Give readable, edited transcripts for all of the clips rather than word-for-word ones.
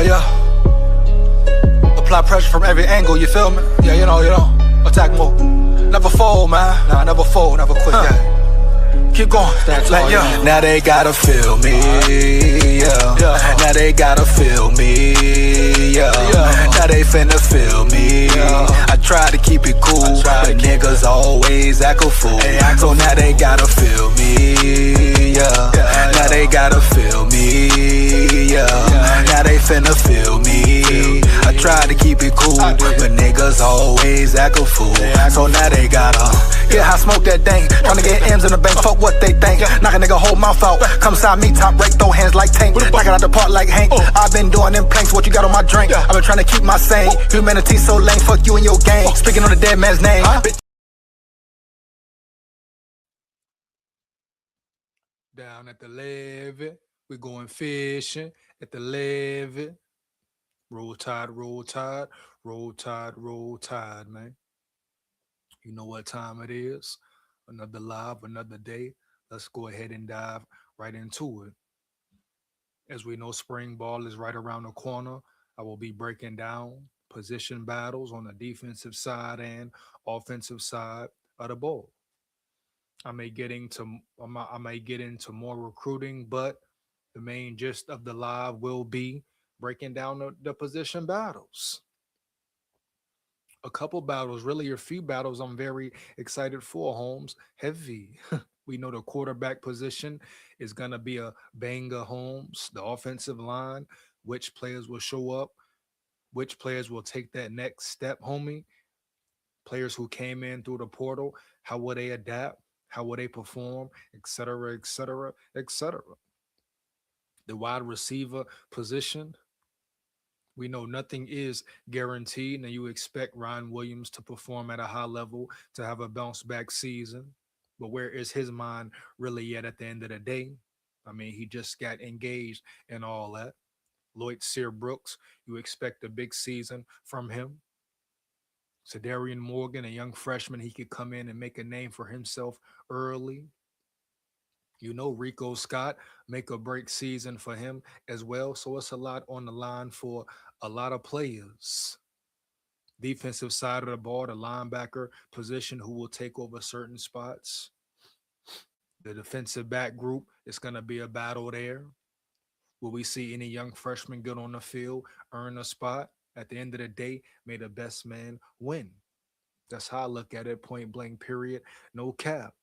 yeah. Apply pressure from every angle, you feel me? Yeah, you know, attack move. Never fold, man. Nah, never fold, never quit, yeah. Keep going, like, yeah. Now they gotta feel me, yeah. Now they gotta feel me, yeah. Now they finna feel me. I try to keep it cool, but niggas always act a fool. So now they gotta feel me, yeah. Now they gotta feel me, yeah. Now they finna feel me. I try to keep it cool, but niggas always act a fool. So now they gotta, yeah, I smoke that thing. Tryna get M's in the bank, fuck what they think. Knock a nigga whole mouth out. Come side me, top break, throw hands like Tank. Knock it out the park like Hank. I've been doing them planks, what you got on my drink? I've been trying to keep my sane. Humanity so lame, fuck you and your gang. Speaking on the dead man's name. Down at the levee, we going fishing at the levee. Roll tide, roll tide, roll tide, roll tide, man. You know what time it is. Another live, another day. Let's go ahead and dive right into it. As we know, spring ball is right around the corner. I will be breaking down position battles on the defensive side and offensive side of the ball. I may get into more recruiting, but the main gist of the live will be breaking down the position battles. A couple battles, really a few battles I'm very excited for, Holmes. Heavy. We know the quarterback position is going to be a banger, Holmes. The offensive line, which players will show up, which players will take that next step, homie. Players who came in through the portal, how will they adapt? How will they perform, et cetera, et cetera, et cetera. The wide receiver position, we know nothing is guaranteed, and you expect Ryan Williams to perform at a high level, to have a bounce back season. But where is his mind really at the end of the day? I mean, he just got engaged and all that. Lloyd Sear Brooks, you expect a big season from him. Cedarian Morgan, a young freshman, he could come in and make a name for himself early. You know, Rico Scott, make a break season for him as well. So it's a lot on the line for a lot of players. Defensive side of the ball, the linebacker position, who will take over certain spots. The defensive back group, it's going to be a battle there. Will we see any young freshmen get on the field, earn a spot? At the end of the day, may the best man win. That's how I look at it, point blank, period. No cap.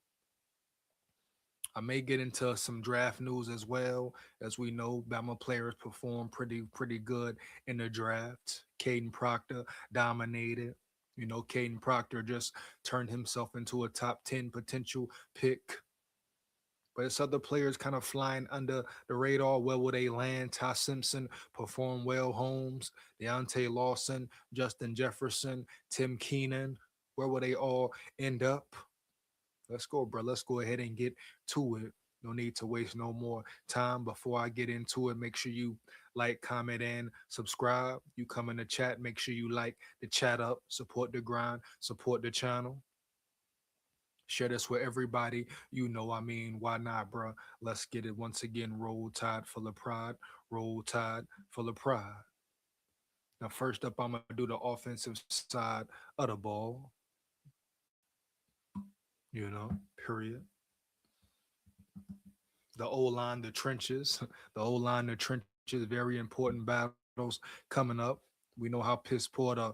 I may get into some draft news as well. As we know, Bama players perform pretty good in the draft. Caden Proctor dominated. You know, Caden Proctor just turned himself into a top 10 potential pick. But it's other players kind of flying under the radar. Where will they land? Ty Simpson perform well. Holmes, Deontay Lawson, Justin Jefferson, Tim Keenan. Where will they all end up? Let's go, bro. Let's go ahead and get to it. No need to waste no more time. Before I get into it, make sure you like, comment, and subscribe. You come in the chat, make sure you like the chat up. Support the grind. Support the channel. Share this with everybody. You know, I mean, why not, bro? Let's get it once again. Roll Tide, full of pride. Roll Tide, full of pride. Now, first up, I'm going to do the offensive side of the ball. You know, period. The O-line, the trenches. The O-line, the trenches, very important battles coming up. We know how piss poor the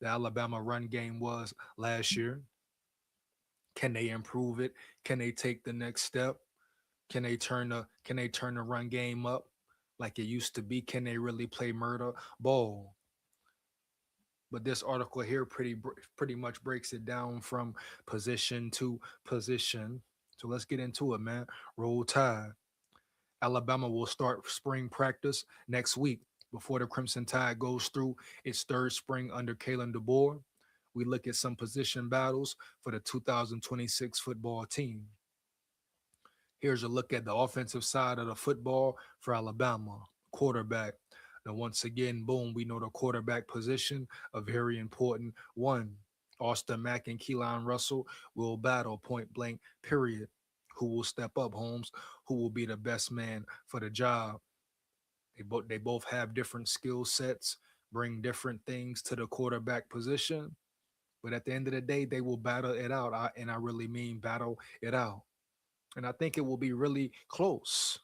Alabama run game was last year. Can they improve it? Can they take the next step? Can they turn the run game up like it used to be? Can they really play murder ball? But this article here pretty much breaks it down from position to position. So let's get into it, man. Roll Tide. Alabama will start spring practice next week before the Crimson Tide goes through its third spring under Kalen DeBoer. We look at some position battles for the 2026 football team. Here's a look at the offensive side of the football for Alabama. Quarterback. Now, once again, boom, we know the quarterback position, a very important one. Austin Mack and Keelan Russell will battle, point blank, period. Who will step up, Holmes? Who will be the best man for the job? They both have different skill sets, bring different things to the quarterback position. But at the end of the day, they will battle it out. And I really mean battle it out. And I think it will be really close.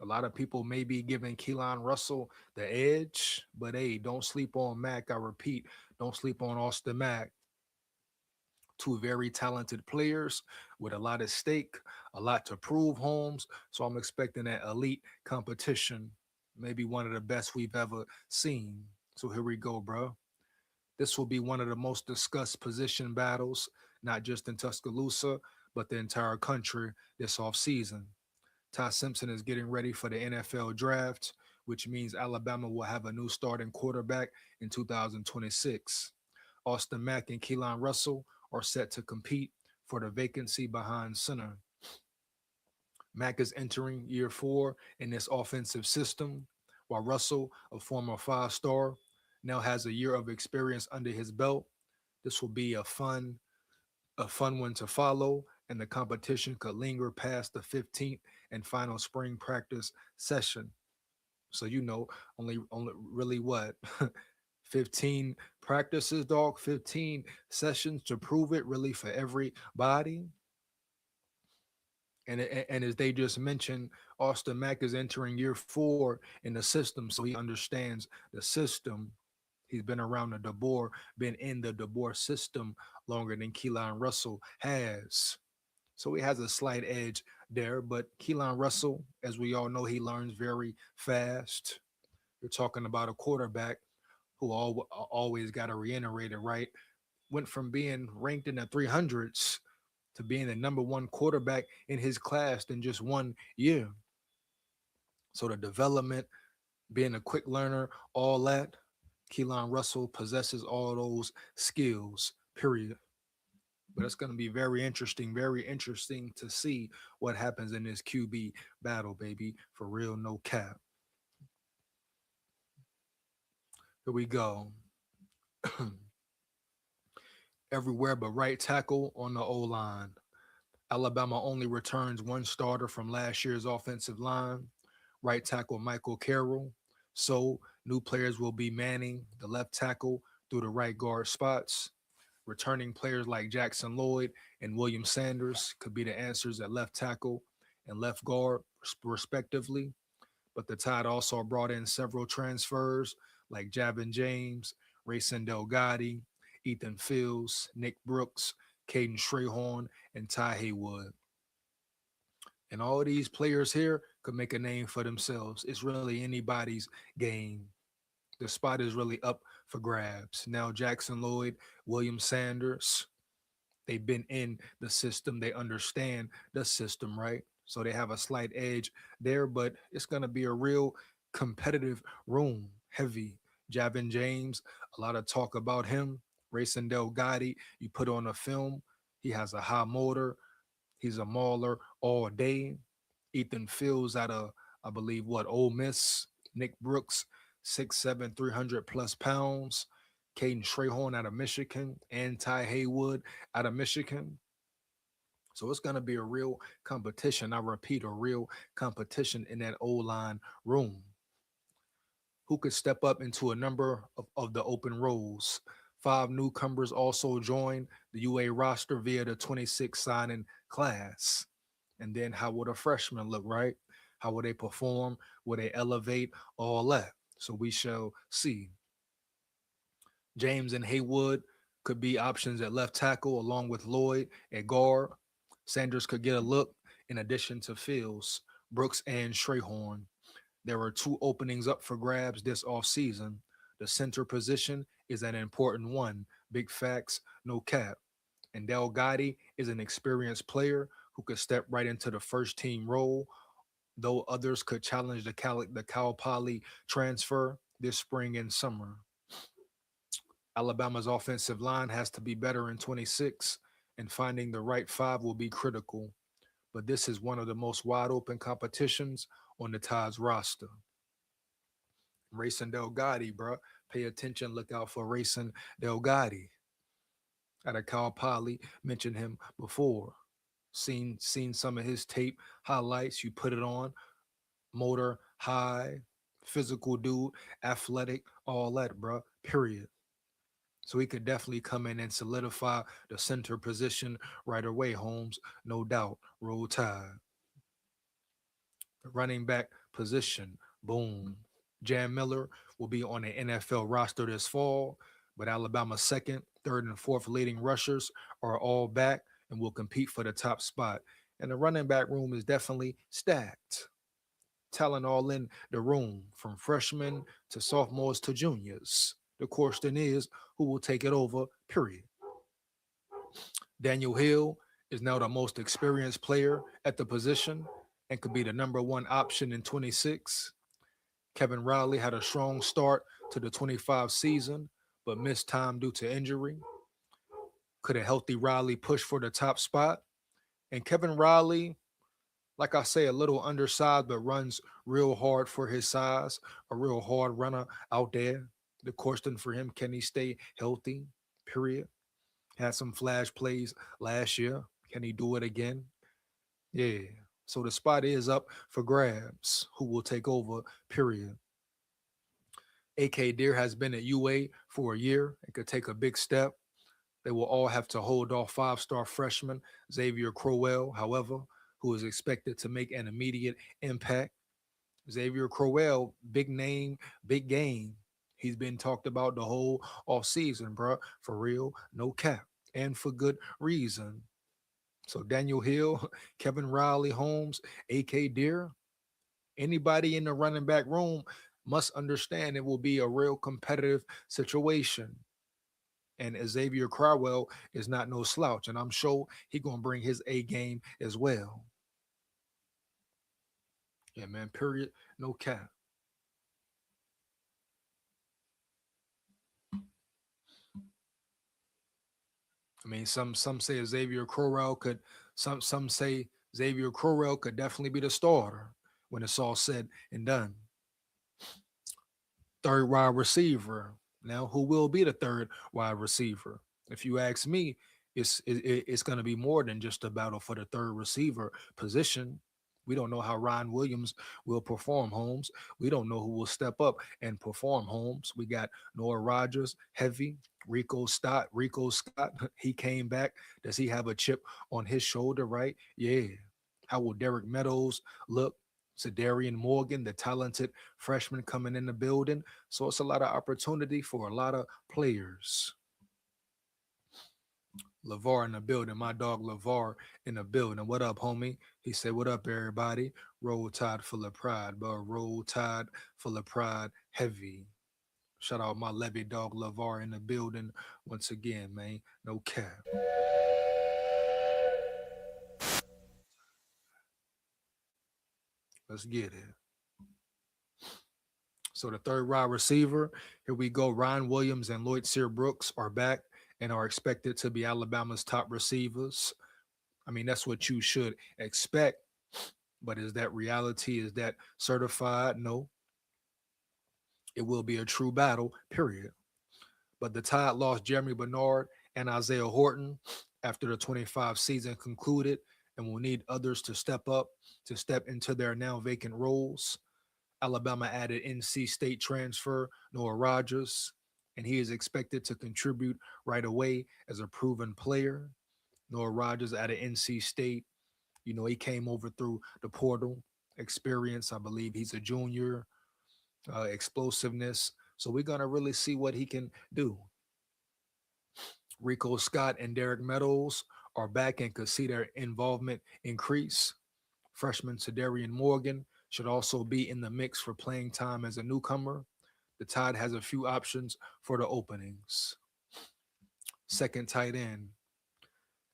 A lot of people may be giving Keelan Russell the edge, but hey, don't sleep on Mac. I repeat, don't sleep on Austin Mac. Two very talented players with a lot at stake, a lot to prove, Holmes. So I'm expecting that elite competition, maybe one of the best we've ever seen. So here we go, bro. This will be one of the most discussed position battles, not just in Tuscaloosa, but the entire country this offseason. Ty Simpson is getting ready for the NFL draft, which means Alabama will have a new starting quarterback in 2026. Austin Mack and Keelan Russell are set to compete for the vacancy behind center. Mack is entering year 4 in this offensive system, while Russell, a former 5-star, now has a year of experience under his belt. This will be a fun one to follow, and the competition could linger past the 15th and final spring practice session. So only really what 15 practices, dog, 15 sessions to prove it really for everybody. And as they just mentioned, Austin Mack is entering year 4 in the system, so he understands the system. He's been around the DeBoer, been in the DeBoer system longer than Keelan Russell has. So he has a slight edge there. But Keelan Russell, as we all know, he learns very fast. You're talking about a quarterback who always got to reiterate it, right? Went from being ranked in the 300s to being the number one quarterback in his class in just 1 year. So the development, being a quick learner, all that, Keelan Russell possesses all those skills, period. But it's going to be very interesting to see what happens in this QB battle, baby. For real, no cap. Here we go. Everywhere but right tackle on the O line. Alabama only returns one starter from last year's offensive line, right tackle Michael Carroll. So new players will be manning the left tackle through the right guard spots. Returning players like Jackson Lloyd and William Sanders could be the answers at left tackle and left guard, respectively. But the Tide also brought in several transfers like Javin James, Rayson Delgatti, Ethan Fields, Nick Brooks, Caden Strayhorn, and Ty Haywood. And all these players here could make a name for themselves. It's really anybody's game. The spot is really up for grabs. Now, Jackson Lloyd, William Sanders, they've been in the system. They understand the system, right? So they have a slight edge there, but it's going to be a real competitive room, heavy. Javin James, a lot of talk about him. Rayson Delgatti, you put on a film, he has a high motor. He's a mauler all day. Ethan Fields out of, I believe, Ole Miss. Nick Brooks, 6'7", 300 plus pounds. Caden Strayhorn out of Michigan. And Ty Haywood out of Michigan. So it's going to be a real competition. I repeat, a real competition in that O-line room. Who could step up into a number of the open roles? 5 newcomers also joined the UA roster via the 26 signing class. And then how will the freshmen look, right? How will they perform? Will they elevate? All that. So we shall see. James and Haywood could be options at left tackle along with Lloyd at guard. Sanders could get a look in addition to Fields, Brooks, and Strayhorn. There are 2 openings up for grabs this offseason. The center position is an important one. Big facts, no cap. And Delgatti is an experienced player who could step right into the first team role, though others could challenge the Cal Poly transfer this spring and summer. Alabama's offensive line has to be better in 26, and finding the right 5 will be critical. But this is one of the most wide open competitions on the Tide's roster. Rayson Delgatti, bro. Pay attention. Look out for Rayson Delgatti. Out of Cal Poly, mentioned him before. Seen some of his tape highlights. You put it on. Motor high, Physical dude, athletic, all that, bro. Period. So he could definitely come in and solidify the center position right away, Holmes. No doubt. Roll Tide. The running back position. Boom. Jam Miller will be on the NFL roster this fall, but Alabama's second, third, and fourth leading rushers are all back and will compete for the top spot. And the running back room is definitely stacked. Talent all in the room, from freshmen to sophomores to juniors. The question is, who will take it over, period. Daniel Hill is now the most experienced player at the position and could be the number one option in 26. Kevin Riley had a strong start to the 25 season, but missed time due to injury. Could a healthy Riley push for the top spot? And Kevin Riley, like I say, a little undersized, but runs real hard for his size, a real hard runner out there. The question for him, can he stay healthy? Period. Had some flash plays last year. Can he do it again? Yeah. So the spot is up for grabs. Who will take over? Period. AK Deer has been at UA for a year and could take a big step. They will all have to hold off five-star freshman Xavier Crowell, however, who is expected to make an immediate impact. Xavier Crowell, big name, big game. He's been talked about the whole off season, bro. For real, no cap, and for good reason. So Daniel Hill, Kevin Riley, Holmes, AK Deer, anybody in the running back room must understand it will be a real competitive situation. And Xavier Crowell is not no slouch, and I'm sure he gonna bring his A game as well. Yeah, man. Period. No cap. I mean, some say Xavier Crowell could. Some say Xavier Crowell could definitely be the starter when it's all said and done. Third wide receiver. Now, who will be the third wide receiver? If you ask me, it's going to be more than just a battle for the third receiver position. We don't know how Ryan Williams will perform, Holmes. We don't know who will step up and perform, Holmes. We got Noah Rogers, heavy. Rico Scott, he came back. Does he have a chip on his shoulder, right? Yeah. How will Derek Meadows look? Darian Morgan, the talented freshman coming in the building. So it's a lot of opportunity for a lot of players. LeVar in the building. My dog LeVar in the building. What up, homie? He said, what up, everybody? Roll Tide full of pride, bro. Roll Tide full of pride, heavy. Shout out my Levy dog LeVar in the building once again, man. No cap. Let's get it. So the third wide receiver, here we go. Ryan Williams and Lloyd Sear Brooks are back and are expected to be Alabama's top receivers. I mean, that's what you should expect. But is that reality? Is that certified? No. It will be a true battle, period. But the Tide lost Jeremy Bernard and Isaiah Horton after the 25 season concluded and will need others to step up to step into their now vacant roles. Alabama added NC State transfer Noah Rogers, and he is expected to contribute right away as a proven player. Noah Rogers out of NC State, you know, he came over through the portal experience. I believe he's a junior, explosiveness. So we're going to really see what he can do. Rico Scott and Derek Meadows are back and could see their involvement increase. Freshman Darian Morgan should also be in the mix for playing time as a newcomer. The Tide has a few options for the openings. Second tight end.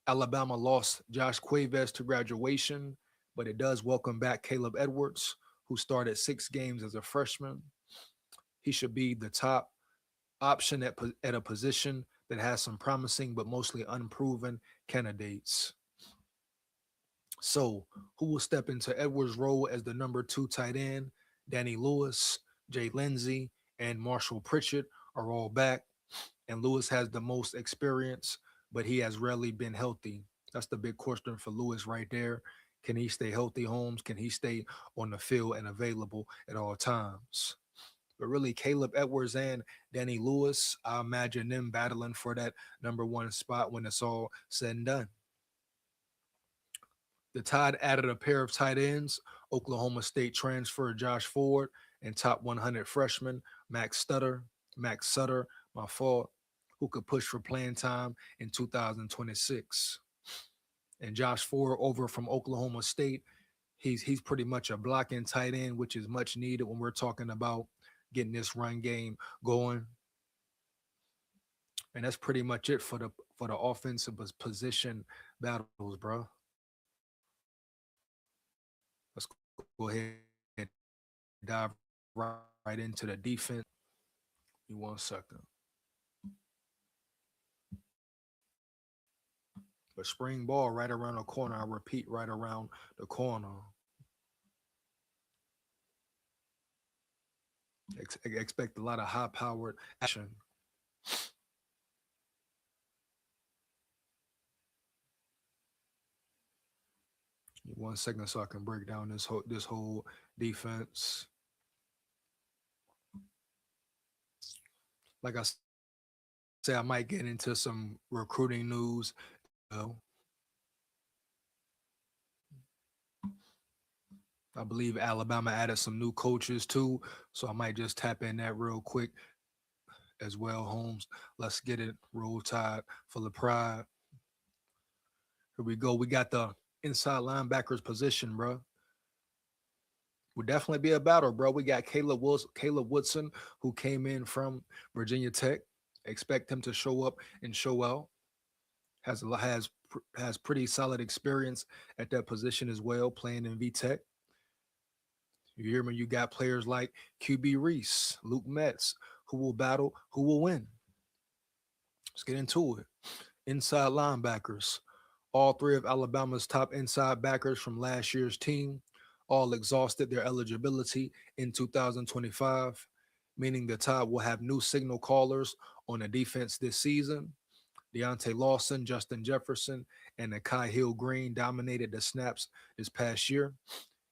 Alabama lost Josh Cuevas to graduation, but it does welcome back Caleb Edwards, who started 6 games as a freshman. He should be the top option at a position that has some promising but mostly unproven candidates. So, who will step into Edwards' role as the number 2 tight end? Danny Lewis, Jay Lindsey, and Marshall Pritchett are all back. And Lewis has the most experience, but he has rarely been healthy. That's the big question for Lewis right there. Can he stay healthy, Holmes? Can he stay on the field and available at all times? But really, Caleb Edwards and Danny Lewis, I imagine them battling for that number one spot when it's all said and done. The Tide added a pair of tight ends, Oklahoma State transfer Josh Ford and top 100 freshman Max Sutter, my fault, who could push for playing time in 2026. And Josh Ford over from Oklahoma State, he's pretty much a blocking tight end, which is much needed when we're talking about getting this run game going. And that's pretty much it for the offensive position battles, bro. Let's go ahead and dive right into the defense. Give me 1 second. But spring ball right around the corner. I repeat, right around the corner. Expect a lot of high-powered action. Give me 1 second so I can break down this whole defense. Like I said, I might get into some recruiting news. I believe Alabama added some new coaches too, so I might just tap in that real quick as well, Holmes. Let's get it. Roll Tide, full of pride. Here we go. We got the inside linebackers position, bro. Would definitely be a battle, bro. We got Caleb Woodson, who came in from Virginia Tech. Expect him to show up and show out. Has pretty solid experience at that position as well, playing in VTech. You hear me? You got players like QB Reese, Luke Metz, who will battle, who will win. Let's get into it. Inside linebackers. All three of Alabama's top inside backers from last year's team all exhausted their eligibility in 2025, meaning the Tide will have new signal callers on the defense this season. Deontay Lawson, Justin Jefferson, and Nakai Hill-Green dominated the snaps this past year.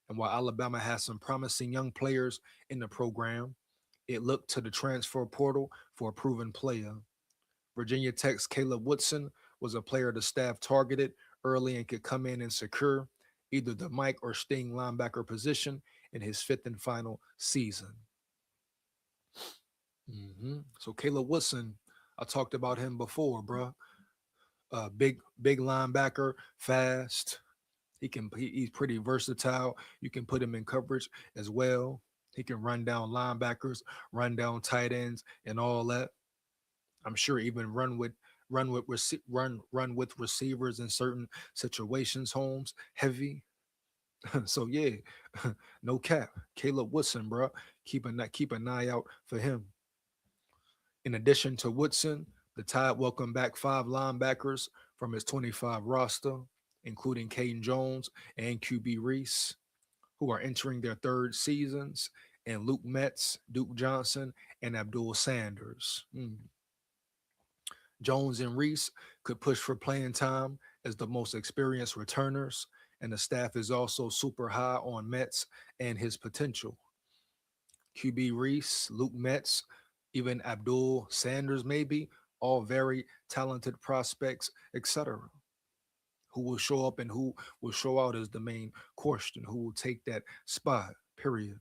And while Alabama has some promising young players in the program, it looked to the transfer portal for a proven player. Virginia Tech's Caleb Woodson was a player the staff targeted early and could come in and secure either the Mike or Sting linebacker position in his fifth and final season. So Caleb Woodson, I talked about him before, bro. Big linebacker, fast. He's pretty versatile. You can put him in coverage as well. He can run down linebackers, run down tight ends, and all that. I'm sure even run with receivers in certain situations. Holmes heavy. So yeah, no cap. Caleb Woodson, bro. Keep an eye out for him. In addition to Woodson, the Tide welcomed back 5 linebackers from his 25 roster, including Caden Jones and QB Reese, who are entering their third seasons, and Luke Metz, Duke Johnson, and Abdul Sanders. Jones and Reese could push for playing time as the most experienced returners, and the staff is also super high on Metz and his potential. QB Reese, Luke Metz, even Abdul Sanders, maybe, all very talented prospects, etc. Who will show up and who will show out is the main question. Who will take that spot, period.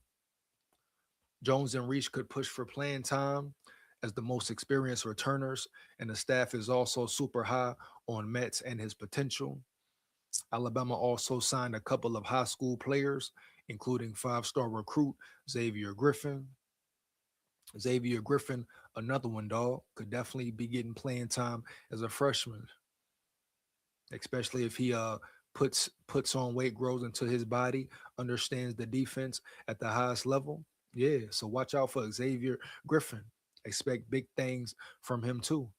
Jones and Reese could push for playing time as the most experienced returners, and the staff is also super high on Metz and his potential. Alabama also signed a couple of high school players, including 5-star recruit Xavier Griffin. Xavier Griffin, another one, dog, could definitely be getting playing time as a freshman, especially if he puts on weight, grows into his body, understands the defense at the highest level. Yeah, so watch out for Xavier Griffin. Expect big things from him too.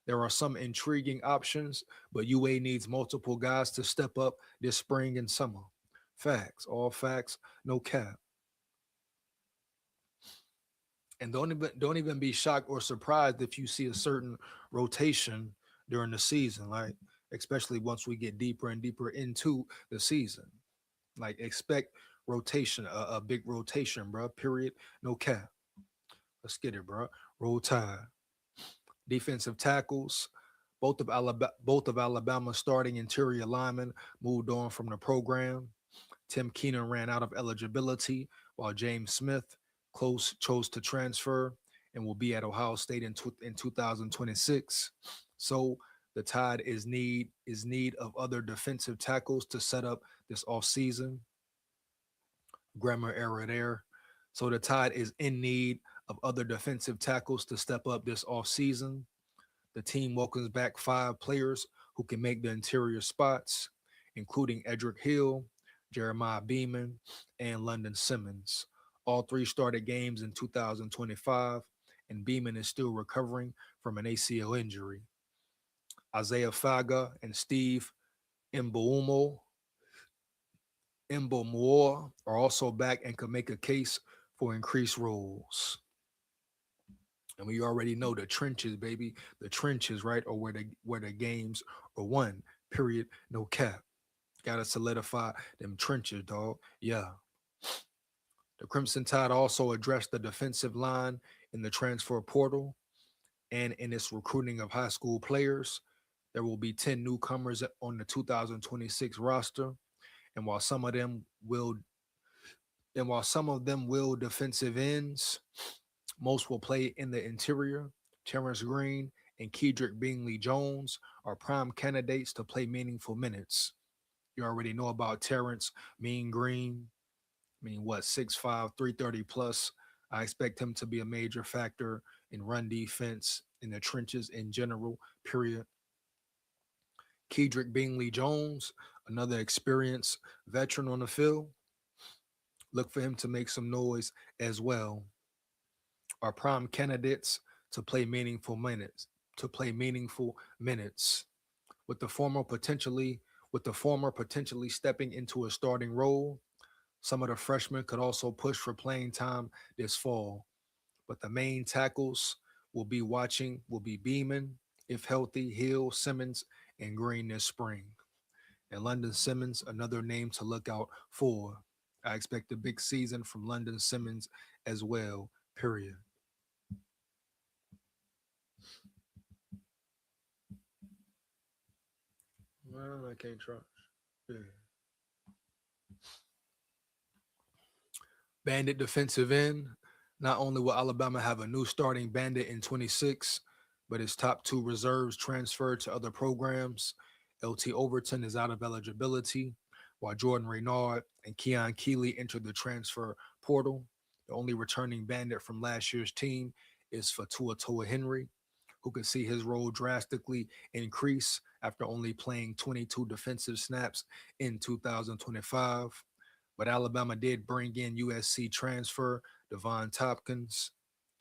There are some intriguing options, but UA needs multiple guys to step up this spring and summer. Facts, all facts, no cap. And don't even be shocked or surprised if you see a certain rotation during the season, like especially once we get deeper and deeper into the season. Like expect rotation, a big rotation, bro. Period. No cap. Let's get it, bro. Roll Tide. Defensive tackles. Both of Alabama's starting interior linemen moved on from the program. Tim Keenan ran out of eligibility, while James Smith chose to transfer and will be at Ohio State in 2026. So the Tide is need of other defensive tackles to set up this offseason. Grammar error there. So the Tide is in need of other defensive tackles to step up this offseason. The team welcomes back 5 players who can make the interior spots, including Edric Hill, Jeremiah Beeman, and London Simmons. All 3 started games in 2025, and Beeman is still recovering from an ACL injury. Isaiah Faga and Steve Mboumo Moore are also back and can make a case for increased roles. And we already know the trenches, baby. The trenches, right, or where the games are won. Period. No cap. Gotta solidify them trenches, dog. Yeah. The Crimson Tide also addressed the defensive line in the transfer portal and in its recruiting of high school players. There will be 10 newcomers on the 2026 roster, and while some of them will defensive ends, most will play in the interior. Terrence Green and Kedrick Bingley Jones are prime candidates to play meaningful minutes. You already know about Terrence, Mean Green. I mean, what, 6'5, 330 plus. I expect him to be a major factor in run defense, in the trenches in general, period. Kedrick Bingley Jones, another experienced veteran on the field. Look for him to make some noise as well. Are prime candidates to play meaningful minutes. With the former potentially stepping into a starting role. Some of the freshmen could also push for playing time this fall. But the main tackles will be Beeman, if healthy, Hill, Simmons, and Green this spring. And London Simmons, another name to look out for. I expect a big season from London Simmons as well, period. Well, I can't trust. Yeah. Bandit defensive end. Not only will Alabama have a new starting bandit in 26, but its top 2 reserves transferred to other programs. LT Overton is out of eligibility, while Jordan Reynard and Keon Keeley entered the transfer portal. The only returning bandit from last year's team is Fatua Toa Henry, who could see his role drastically increase after only playing 22 defensive snaps in 2025. But Alabama did bring in USC transfer Devon Tompkins.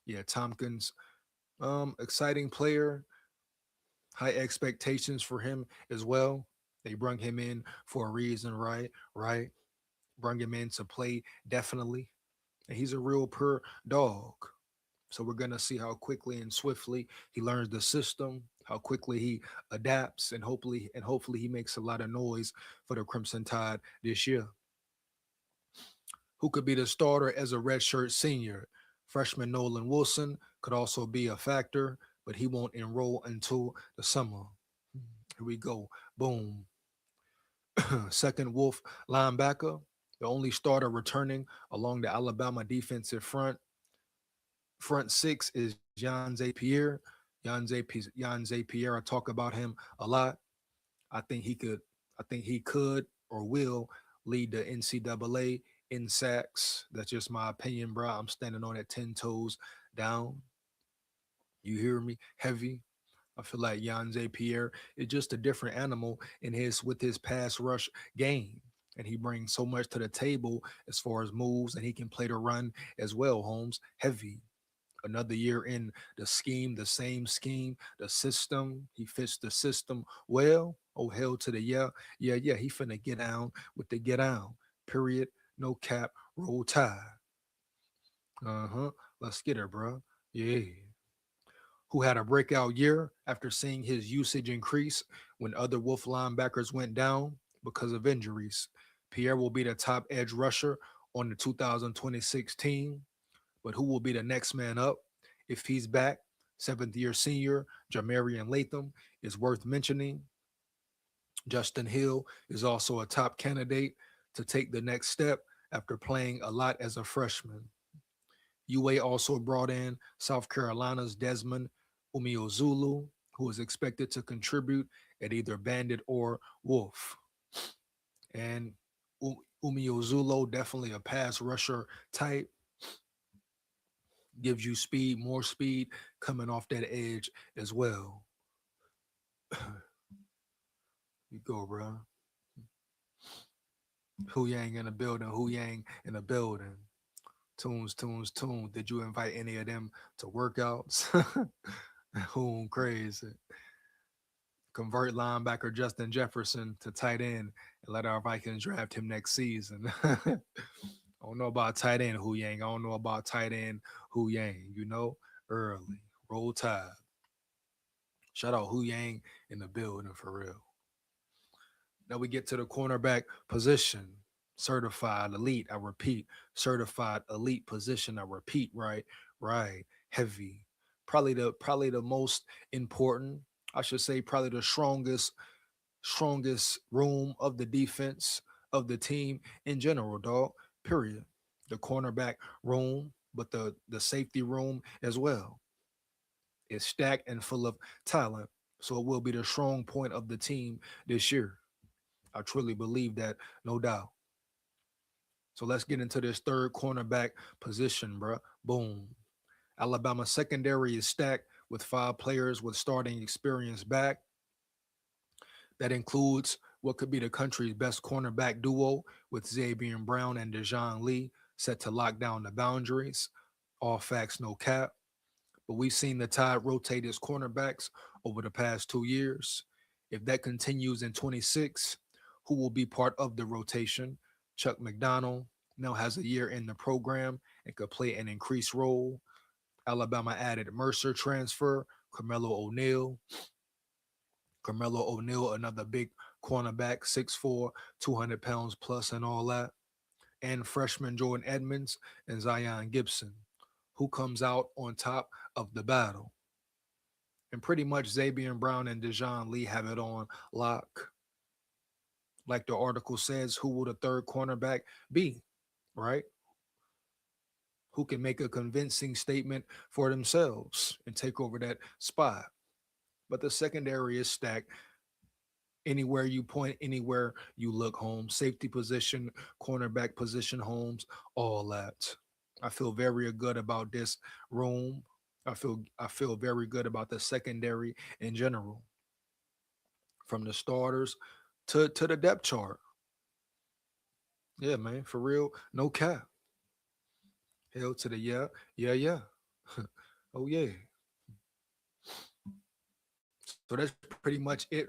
Yeah, Tompkins, exciting player. High expectations for him as well. They brung him in for a reason, right? Right. Brung him in to play definitely, and he's a real pure dog. So we're gonna see how quickly and swiftly he learns the system, how quickly he adapts, and hopefully he makes a lot of noise for the Crimson Tide this year. Who could be the starter as a redshirt senior? Freshman Nolan Wilson could also be a factor, but he won't enroll until the summer. Here we go. Boom. Second Wolf linebacker, the only starter returning along the Alabama defensive front 6 is Jan Zapier. Jan Zapier, I talk about him a lot. I think he could, I think he could or will lead the NCAA in sacks. That's just my opinion, bro. I'm standing on it 10 toes down. You hear me? Heavy. I feel like Jan Pierre is just a different animal in his with his pass rush game. And he brings so much to the table as far as moves, and he can play the run as well, Holmes. Heavy. Another year in the scheme, the same scheme, the system. He fits the system well. Oh, hell to the yeah. Yeah, yeah. He finna get down with the get down. Period. No cap. Roll tide. Uh-huh. Let's get her, bro. Yeah. Who had a breakout year after seeing his usage increase when other Wolf linebackers went down because of injuries. Pierre will be the top edge rusher on the 2026 team, but who will be the next man up? if he's back. Seventh year senior Jamarian Latham is worth mentioning. Justin Hill is also a top candidate to take the next step after playing a lot as a freshman. UA also brought in South Carolina's Desmond Umeozulu, who is expected to contribute at either Bandit or Wolf. And Umeozulu, definitely a pass rusher type, gives you speed, more speed coming off that edge as well. You go, bro. Hu Yang in the building, Hu Yang in the building. Tunes. Did you invite any of them to workouts? Who crazy. Convert linebacker Justin Jefferson to tight end and let our Vikings draft him next season. I don't know about tight end Hu Yang. I don't know about tight end Hu Yang. You know, early. Roll Tide. Shout out Hu Yang in the building for real. Now we get to the cornerback position. Certified elite. I repeat, certified elite position. I repeat, right. Heavy. Probably the most important. I should say probably the strongest room of the defense of the team in general, dog. Period. The cornerback room, but the safety room as well is stacked and full of talent. So it will be the strong point of the team this year. I truly believe that, no doubt. So let's get into this third cornerback position, bro. Boom. Alabama secondary is stacked with 5 players with starting experience back. That includes what could be the country's best cornerback duo with Xavier Brown and Dejon Lee set to lock down the boundaries. All facts, no cap. But we've seen the Tide rotate its cornerbacks over the past 2 years. If that continues in 26, who will be part of the rotation? Chuck McDonald now has a year in the program and could play an increased role. Alabama added Mercer transfer, Carmelo O'Neal, another big cornerback, 6'4", 200 pounds plus and all that. And freshman Jordan Edmonds and Zion Gibson, who comes out on top of the battle. And pretty much Xavier Brown and Dejon Lee have it on lock. Like the article says, who will the third cornerback be, right? Who can make a convincing statement for themselves and take over that spot. But the secondary is stacked. Anywhere you point, anywhere you look, Holmes. Safety position, cornerback position, Holmes, all that. I feel very good about this room. I feel very good about the secondary in general. From the starters to the depth chart. Yeah, man, for real, no cap. Hell to the yeah. Oh yeah. So that's pretty much it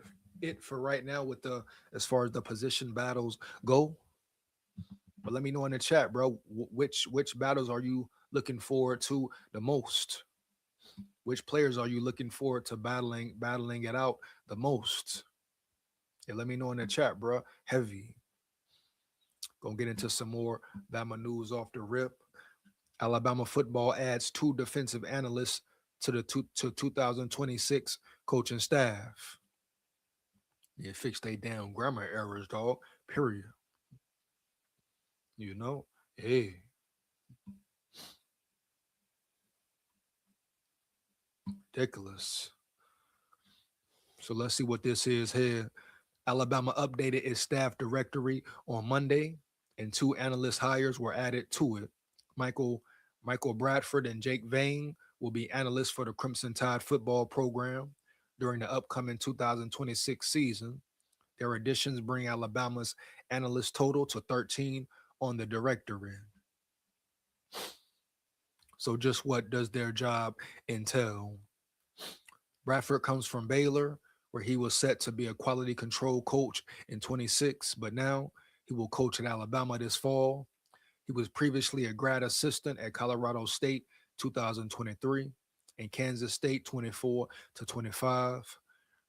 for right now with the as far as the position battles go. But let me know in the chat, bro. Which battles are you looking forward to the most? Which players are you looking forward to battling it out the most? Yeah, let me know in the chat, bro. Heavy. Gonna get into some more Bama news off the rip. Alabama football adds 2 defensive analysts to the 2026 coaching staff. Yeah, fix they damn grammar errors, dog. Period. You know? Hey. Ridiculous. So let's see what this is here. Alabama updated its staff directory on Monday, and 2 analyst hires were added to it. Michael Bradford and Jake Vane will be analysts for the Crimson Tide football program during the upcoming 2026 season. Their additions bring Alabama's analyst total to 13 on the directory. So just what does their job entail? Bradford comes from Baylor, where he was set to be a quality control coach in 26, but now he will coach at Alabama this fall. He was previously a grad assistant at Colorado State 2023 and Kansas State 24 to 25.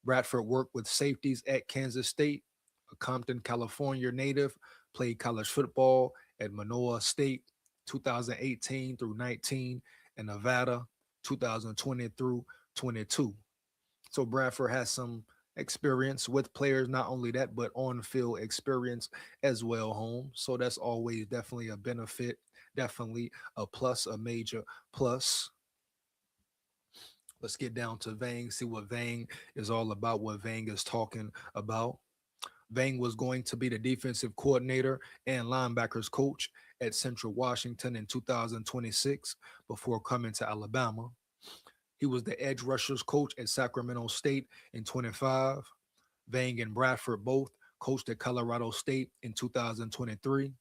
Bradford worked with safeties at Kansas State, a Compton, California native, played college football at Manoa State 2018 through 19 and Nevada 2020 through 22. So Bradford has some experience with players, not only that, but on field experience as well, home. So that's always definitely a benefit, definitely a plus, a major plus. Let's get down to Vang, see what Vang is all about, what Vang is talking about. Vang was going to be the defensive coordinator and linebackers coach at Central Washington in 2026 before coming to Alabama. He was the edge rushers coach at Sacramento State in 25. Vang and Bradford both coached at Colorado State in 2023.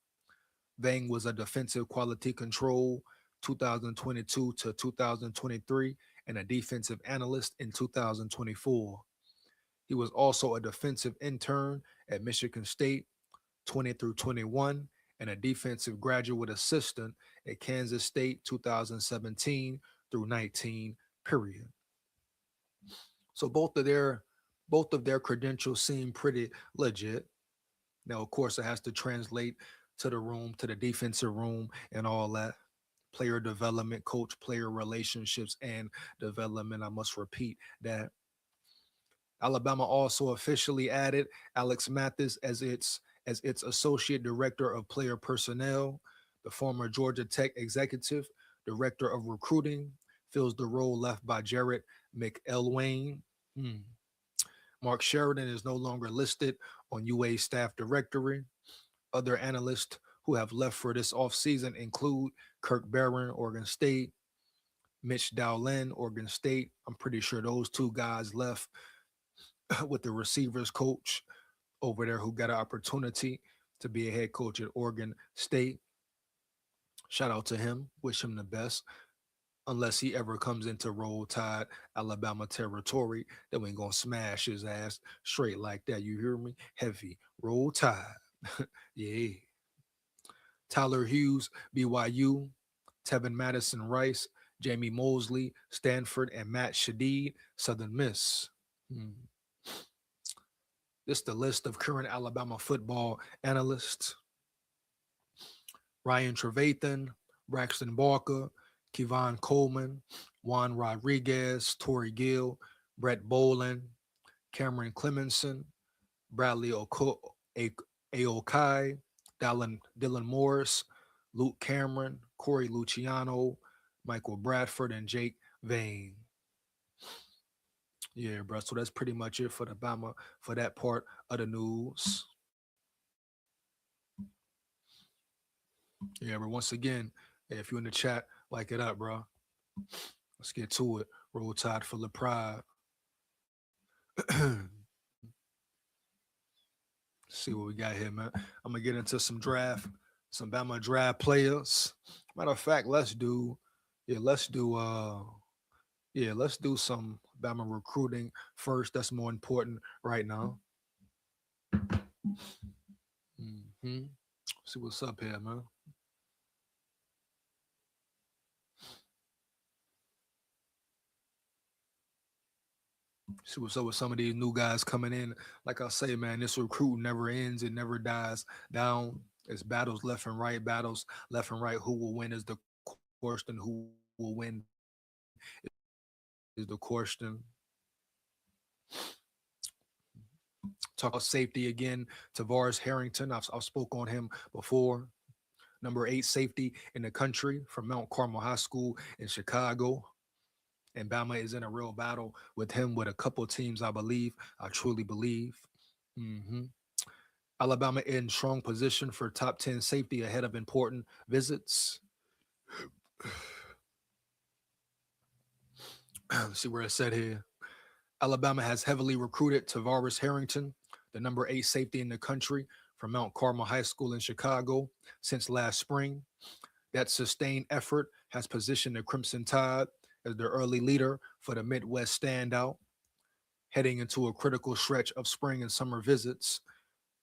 Vang was a defensive quality control 2022 to 2023 and a defensive analyst in 2024. He was also a defensive intern at Michigan State 20 through 21 and a defensive graduate assistant at Kansas State 2017 through 19 period. So both of their credentials seem pretty legit. Now, of course, it has to translate to the room, to the defensive room, and all that. Player development, coach player relationships, and development. I must repeat that. Alabama also officially added Alex Mathis as its associate director of player personnel. The former Georgia Tech executive director of recruiting fills the role left by Jarrett McElwain. Hmm. Mark Sheridan is no longer listed on UA staff directory. Other analysts who have left for this offseason include Kirk Barron, Oregon State, Mitch Dowlin, Oregon State. I'm pretty sure those two guys left with the receivers coach over there who got an opportunity to be a head coach at Oregon State. Shout out to him. Wish him the best. Unless he ever comes into Roll Tide, Alabama territory, then we gonna smash his ass straight like that. You hear me? Heavy. Roll Tide. Yeah. Tyler Hughes, BYU, Tevin Madison Rice, Jamie Mosley, Stanford, and Matt Shadid, Southern Miss. This is the list of current Alabama football analysts. Ryan Trevathan, Braxton Barker, Kevon Coleman, Juan Rodriguez, Torrey Gill, Brett Bolin, Cameron Clemenson, Bradley Aokai, Dylan Morris, Luke Cameron, Corey Luciano, Michael Bradford, and Jake Vane. Yeah, bro. So that's pretty much it for the Bama for that part of the news. Yeah, but once again, if you're in the chat, like it up, bro. Let's get to it. Roll Tide full of pride. See what we got here, man. I'm gonna get into some Bama draft players. Matter of fact, let's do some Bama recruiting first. That's more important right now. See what's up here, man. See what's up with some of these new guys coming in. Like I say, man, this recruit never ends. It never dies down. It's battles left and right. Who will win is the question. Who will win is the question. Talk about safety again. Tavares Harrington. I've spoke on him before. Number 8 safety in the country from Mount Carmel High School in Chicago. And Bama is in a real battle with him with a couple teams, I believe. I truly believe. Alabama in strong position for top 10 safety ahead of important visits. Let's see where it said here. Alabama has heavily recruited Tavares Harrington, the number 8 safety in the country from Mount Carmel High School in Chicago since last spring. That sustained effort has positioned the Crimson Tide as their early leader for the Midwest standout. Heading into a critical stretch of spring and summer visits,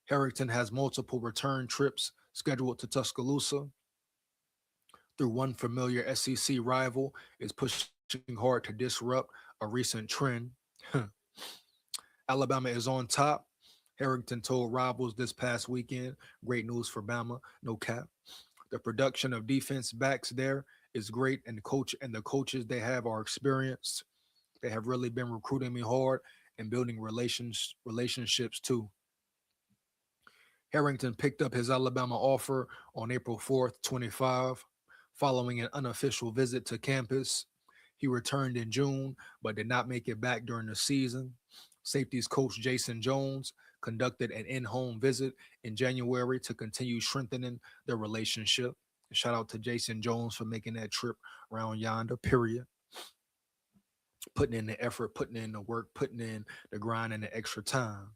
Harrington has multiple return trips scheduled to Tuscaloosa. Through one familiar SEC rival is pushing hard to disrupt a recent trend. Alabama is on top. Harrington told rivals this past weekend, great news for Bama, no cap. The production of defense backs there is great, and the coaches they have are experienced. They have really been recruiting me hard and building relationships too. Harrington picked up his Alabama offer on April 4th, 25, following an unofficial visit to campus. He returned in June, but did not make it back during the season. Safeties coach Jason Jones conducted an in home visit in January to continue strengthening their relationship. Shout out to Jason Jones for making that trip around yonder, period. Putting in the effort, putting in the work, putting in the grind and the extra time.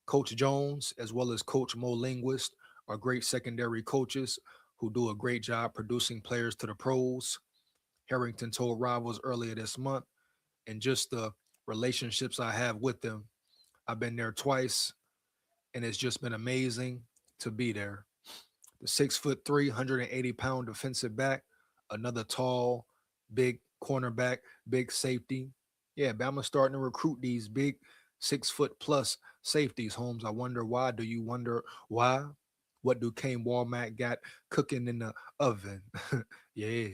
Coach Jones, as well as Coach Mo Linguist, are great secondary coaches who do a great job producing players to the pros. Harrington told Rivals earlier this month, and just the relationships I have with them. I've been there twice, and it's just been amazing to be there. The 6'3", 180-pound defensive back, another tall, big cornerback, big safety. Yeah, Bama's starting to recruit these big 6 foot plus safeties, Holmes. I wonder why. Do you wonder why? What do Kane Walmack got cooking in the oven? Yeah.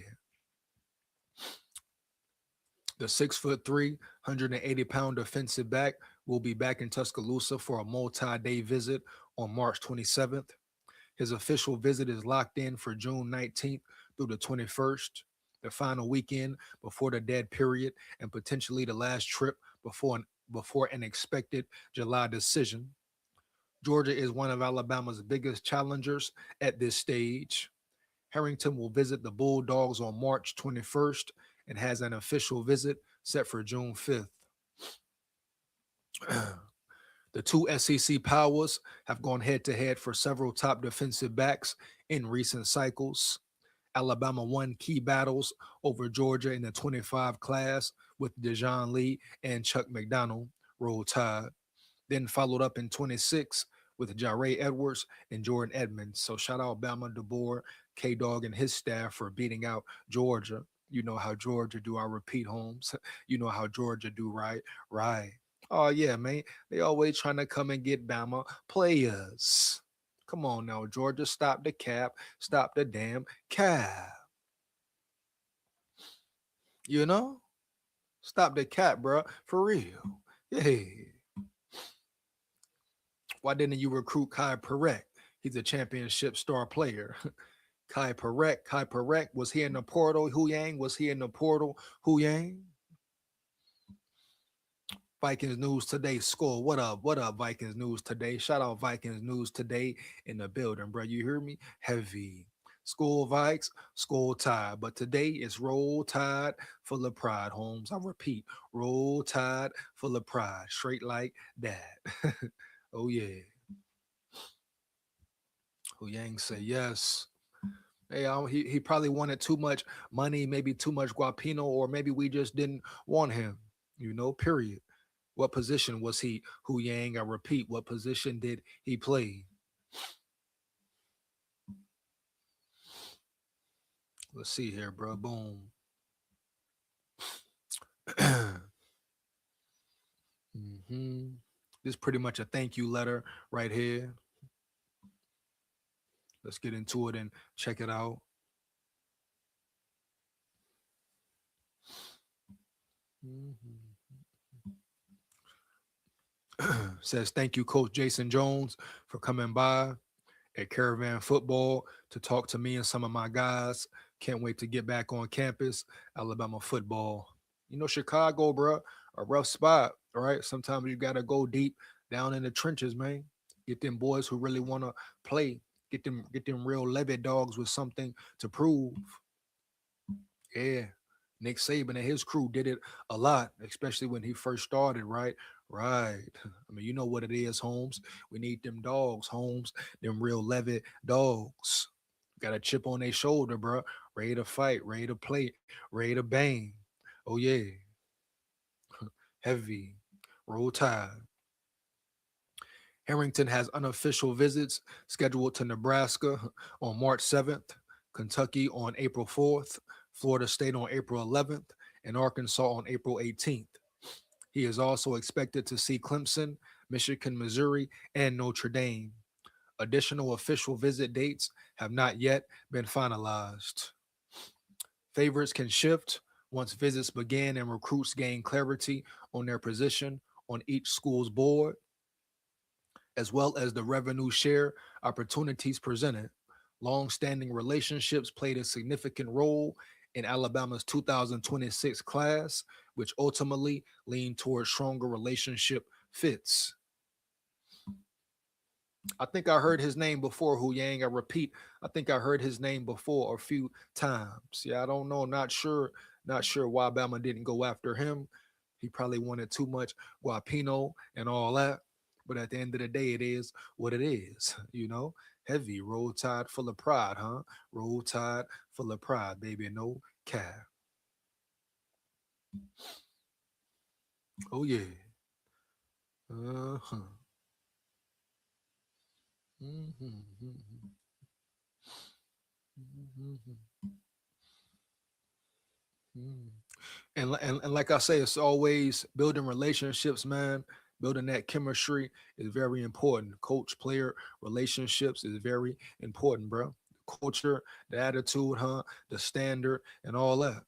The 6'3", 180-pound defensive back will be back in Tuscaloosa for a multi-day visit on March 27th. His official visit is locked in for June 19th through the 21st, the final weekend before the dead period, and potentially the last trip before an expected July decision. Georgia is one of Alabama's biggest challengers at this stage. Harrington will visit the Bulldogs on March 21st and has an official visit set for June 5th. The two SEC powers have gone head to head for several top defensive backs in recent cycles. Alabama won key battles over Georgia in the 25 class with Dejon Lee and Chuck McDonald, Roll Tide. Then followed up in 26 with Jare Edwards and Jordan Edmonds. So shout out Bama, DeBoer, K-Dog, and his staff for beating out Georgia. You know how Georgia do. I repeat, Holmes. You know how Georgia do, right? Right. Oh, yeah, man. They always trying to come and get Bama players. Come on now, Georgia. Stop the cap. Stop the damn cap. You know? Stop the cap, bro. For real. Hey. Why didn't you recruit Kai Perek? He's a championship star player. Kai Perek, was he in the portal? Hu Yang, was he in the portal? Hu Yang? Vikings News Today, SKOL. What up? What up, Vikings News Today? Shout out Vikings News Today in the building, bro. You hear me? Heavy. SKOL Vikes, SKOL Tide. But today it's Roll Tide full of pride, Holmes. I repeat, Roll Tide full of pride. Straight like that. Oh, yeah. Hu Yang say yes. Hey, he probably wanted too much money, maybe too much guapino, or maybe we just didn't want him, period. What position was he? Hu Yang, I repeat, what position did he play? Let's see here, bro. Boom. This is pretty much a thank you letter right here. Let's get into it and check it out. Says, thank you, Coach Jason Jones, for coming by at Caravan Football to talk to me and some of my guys. Can't wait to get back on campus. Alabama football. Chicago, bro, a rough spot, all right? Sometimes you got to go deep down in the trenches, man. Get them boys who really want to play. Get them real Levy dogs with something to prove. Yeah. Nick Saban and his crew did it a lot, especially when he first started, right? Right. I mean, you know what it is, Holmes. We need them dogs, Holmes. Them real Levy dogs. Got a chip on their shoulder, bro. Ready to fight, ready to play, ready to bang. Oh, yeah. Heavy. Roll Tide. Harrington has unofficial visits scheduled to Nebraska on March 7th, Kentucky on April 4th, Florida State on April 11th, and Arkansas on April 18th. He is also expected to see Clemson, Michigan, Missouri, and Notre Dame. Additional official visit dates have not yet been finalized. Favorites can shift once visits begin and recruits gain clarity on their position on each school's board, as well as the revenue share opportunities presented. Long-standing relationships played a significant role in Alabama's 2026 class, which ultimately leaned towards stronger relationship fits. I think I heard his name before, Hu Yang. I repeat, I think I heard his name before a few times. Yeah, I don't know. Not sure why Bama didn't go after him. He probably wanted too much guapino and all that. But at the end of the day, it is what it is, you know? Heavy, roll tide full of pride, huh? Roll tide full of pride, baby. No cap. Oh, yeah. Uh-huh. Mm-hmm. Mm-hmm. Mm. And like I say, it's always building relationships, man. Building that chemistry is very important. Coach player relationships is very important, bro. Culture, the attitude, huh? The standard, and all that.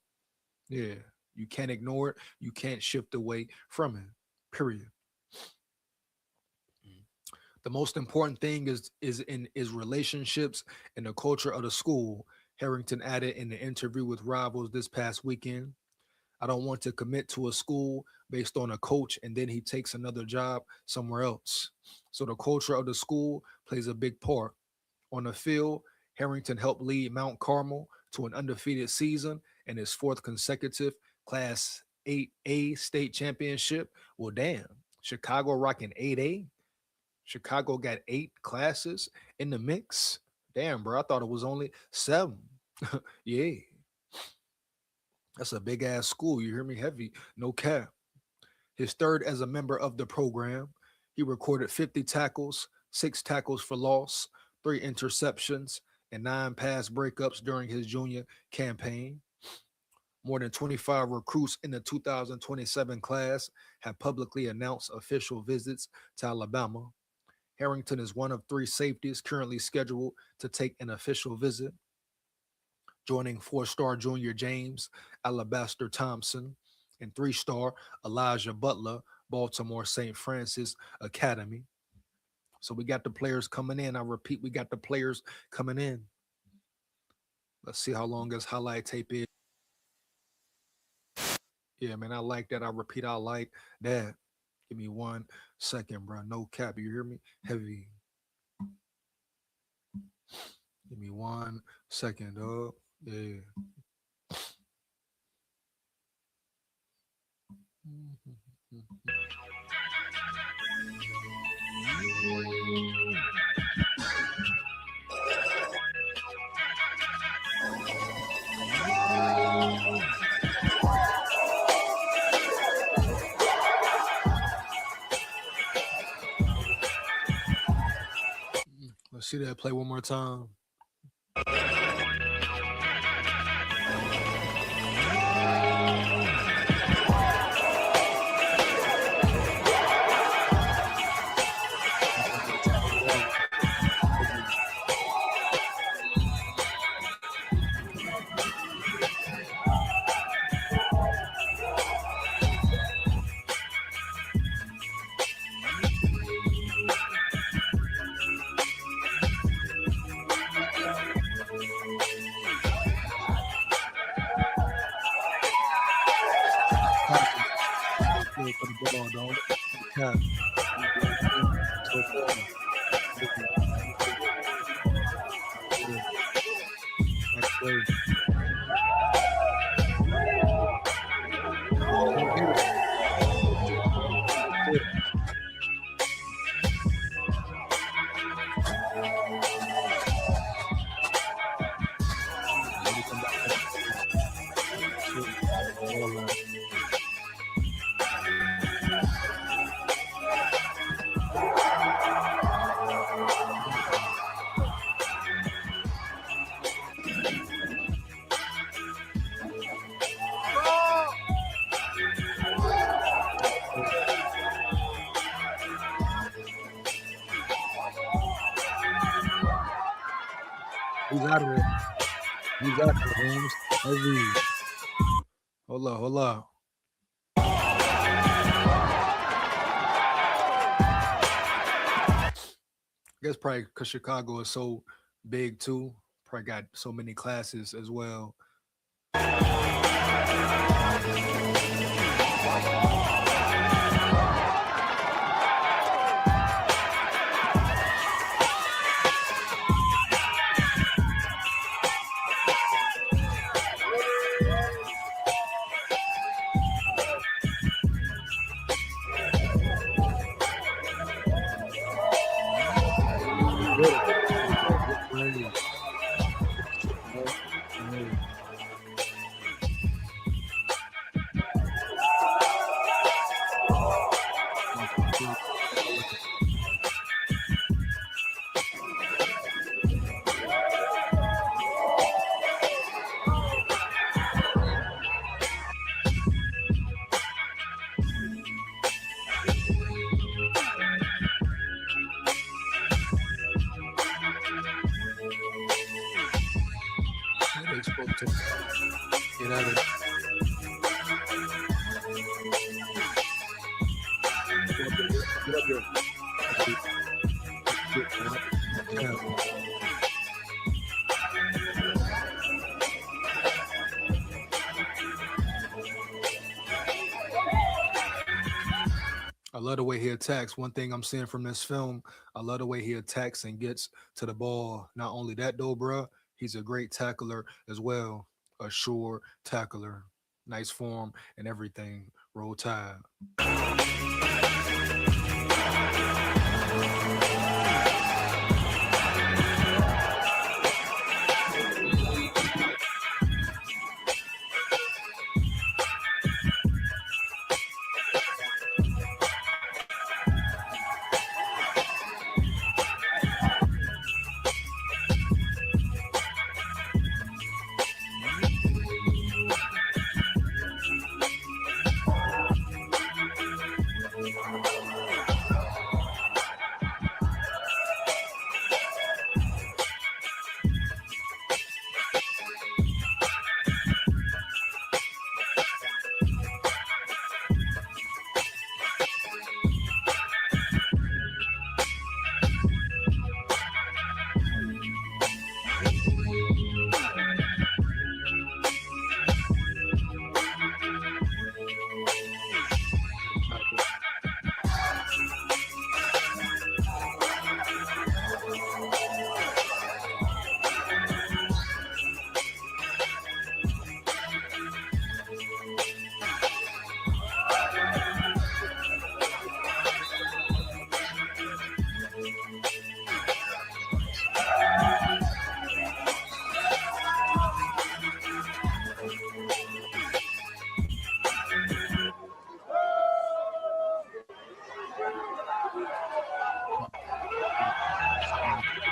Yeah, you can't ignore it. You can't shift away from it. Period. The most important thing is relationships and the culture of the school. Harrington added in the interview with Rivals this past weekend. I don't want to commit to a school based on a coach and then he takes another job somewhere else. So the culture of the school plays a big part. On the field, Harrington helped lead Mount Carmel to an undefeated season and his fourth consecutive Class 8A state championship. Well, damn, Chicago rocking 8A. Chicago got 8 classes in the mix. Damn, bro, I thought it was only 7. Yeah, that's a big ass school. You hear me? Heavy, no cap. His third as a member of the program. He recorded 50 tackles, 6 tackles for loss, 3 interceptions, and 9 pass breakups during his junior campaign. More than 25 recruits in the 2027 class have publicly announced official visits to Alabama. Harrington is one of 3 safeties currently scheduled to take an official visit, joining 4-star junior James Alabaster Thompson and 3-star Elijah Butler, Baltimore St. Francis Academy. So we got the players coming in. I repeat, we got the players coming in. Let's see how long this highlight tape is. Yeah, man, I like that. I repeat, I like that. Give me 1 second, bro. No cap. You hear me? Heavy. Give me 1 second, dog. Yeah. Let's see that play one more time. For the ball, dog. Cap. So far. Next play. He's out of there. He's out of there, Holmes. Heavy. Hold up, hold up. I guess probably because Chicago is so big too. Probably got so many classes as well. They spoke to get out of get up there. I love the way he attacks. One thing I'm seeing from this film, I love the way he attacks and gets to the ball. Not only that though, bruh, he's a great tackler as well. A sure tackler. Nice form and everything. Roll Tide.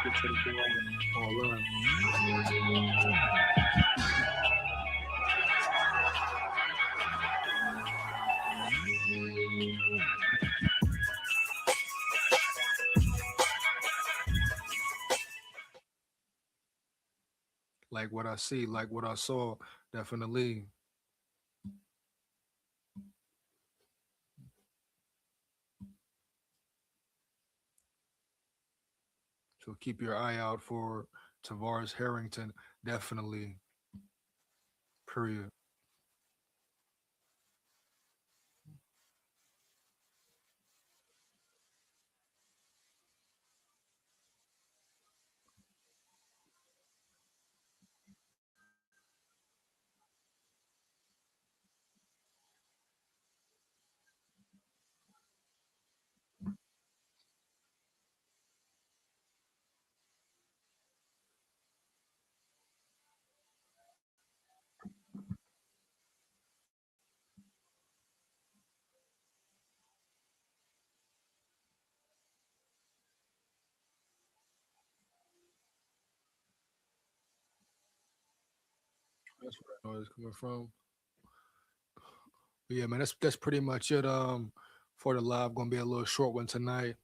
Get to the ball. All right. Like what I see, like what I saw, definitely. So keep your eye out for Tavares Harrington, definitely. Period. That's where I know it's coming from. But yeah, man, that's pretty much it. For the live, gonna be a little short one tonight.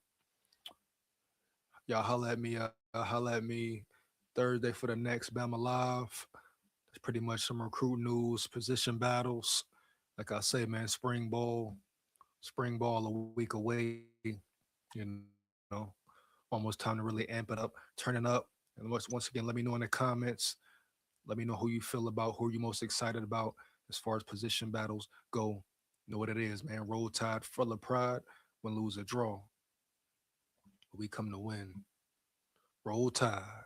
Y'all holla at me. Holla at me Thursday for the next Bama Live. That's pretty much some recruit news, position battles. Like I say, man, spring ball a week away. You know, almost time to really amp it up, turn it up. And once again, let me know in the comments. Let me know who you feel about, who you most excited about as far as position battles go. You know what it is, man. Roll Tide, full of pride, win, lose, or draw. We come to win. Roll Tide.